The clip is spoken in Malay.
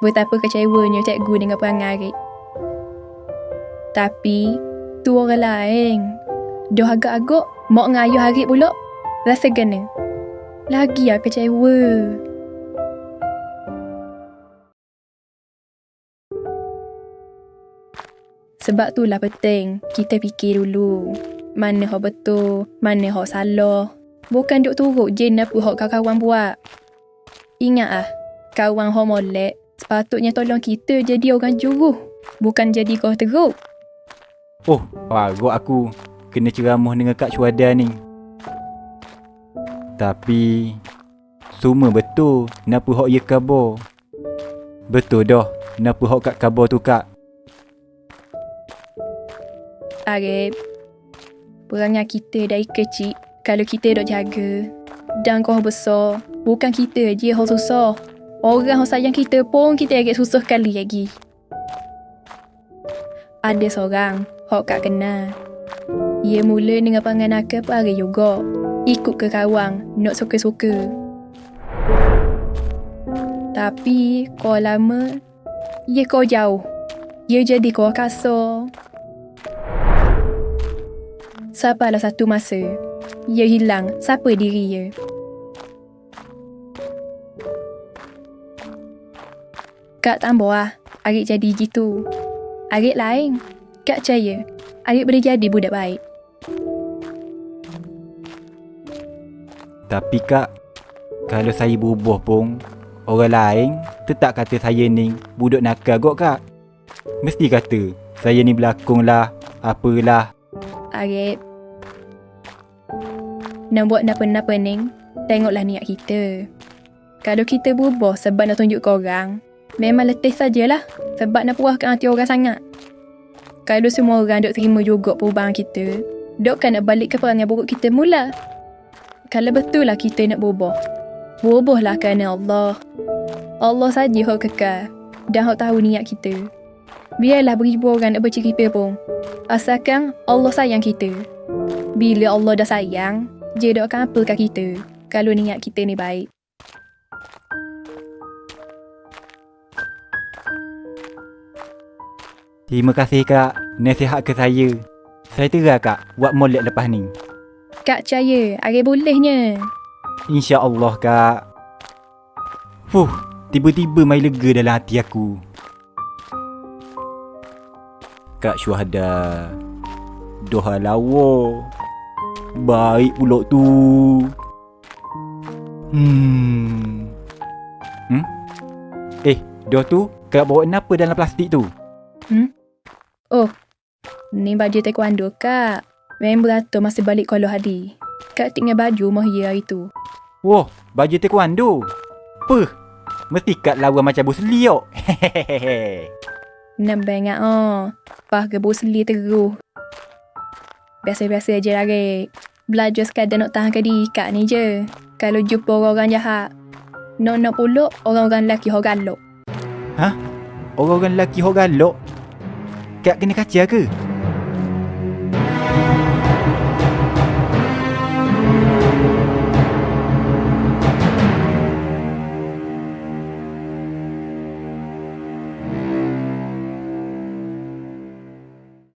Betapa kecewanya cikgu dengan perangai Arif. Tapi, tu orang lain. Dah agak-agak, mak ngayuh Arif pula. Rasa kena. Lagi lah kecewa. Sebab itulah penting kita fikir dulu. Mana hak betul, mana hak salah. Bukan duk turut je apa hak kawan buat. Ingat kawan hak molek sepatutnya tolong kita jadi orang juruh. Bukan jadi kau teruk. Oh, agak aku kena ceramah dengan Kak Syuhada ni. Tapi semua betul napa hak ye khabar. Betul dah napa hak kat khabar tu Kak. Arif, perangai kita dari kecil kalau kita dok jaga. Dan kau besar, bukan kita je yang susah. Orang yang sayang kita pun kita agak susah sekali lagi. Ada seorang hok Kak kenal. Ia mula dengan perangai nakal pari juga. Ikut ke kawan, nak suka-suka. Tapi, kau lama, ia kau jauh. Ia jadi kau kasar. Sampailah satu masa, ia hilang siapa diri ia. Kak tambah Arif jadi gitu. Arif lain. Kak percaya, Arif boleh jadi budak baik. Tapi Kak, kalau saya berubah pun, orang lain tetap kata saya ni budak nakal kot Kak. Mesti kata saya ni berlakon lah, apalah. Arif, nak buat napa-napa ni, tengoklah niat kita. Kalau kita berubah sebab nak tunjuk ke orang, memang letih sajalah sebab nak puaskan hati orang sangat. Kalau semua orang dok terima juga perubahan kita, dok kan nak balik ke perangai buruk kita mula. Kalau betul lah kita nak berubahlah kerana Allah. Allah saja yang kekal dan yang tahu niat kita. Biarlah beribu orang nak bercerita pun, asalkan Allah sayang kita. Bila Allah dah sayang, dia tak akan apakan kita kalau niat kita ni baik. Terima kasih Kak, nasihat ke saya. Saya terah Kak, buat molek lepas ni. Kak percaya, Arif bolehnya. InsyaAllah Kak. Tiba-tiba main lega dalam hati aku. Kak Syuhada, doa lawa. Baik pula tu. Doa tu Kak bawa kenapa dalam plastik tu? Oh, ni baju taekwondo Kak. Memang beratur masa balik Kuala Hadi. Kak tinggal baju mahir hari tu. Wah, baju taekwondo. Mesti Kak lawan macam Bruce Lee yok. Nampak ingat Fah ke Bruce Lee terus. Biasa-biasa je lah Rek. Belajar sekadar nak tahan ke diri Kak ni je. Kalau jumpa orang-orang jahat, nak pulak orang-orang lelaki hok galak. Orang-orang lelaki hok galak? Kak kena kaca ke?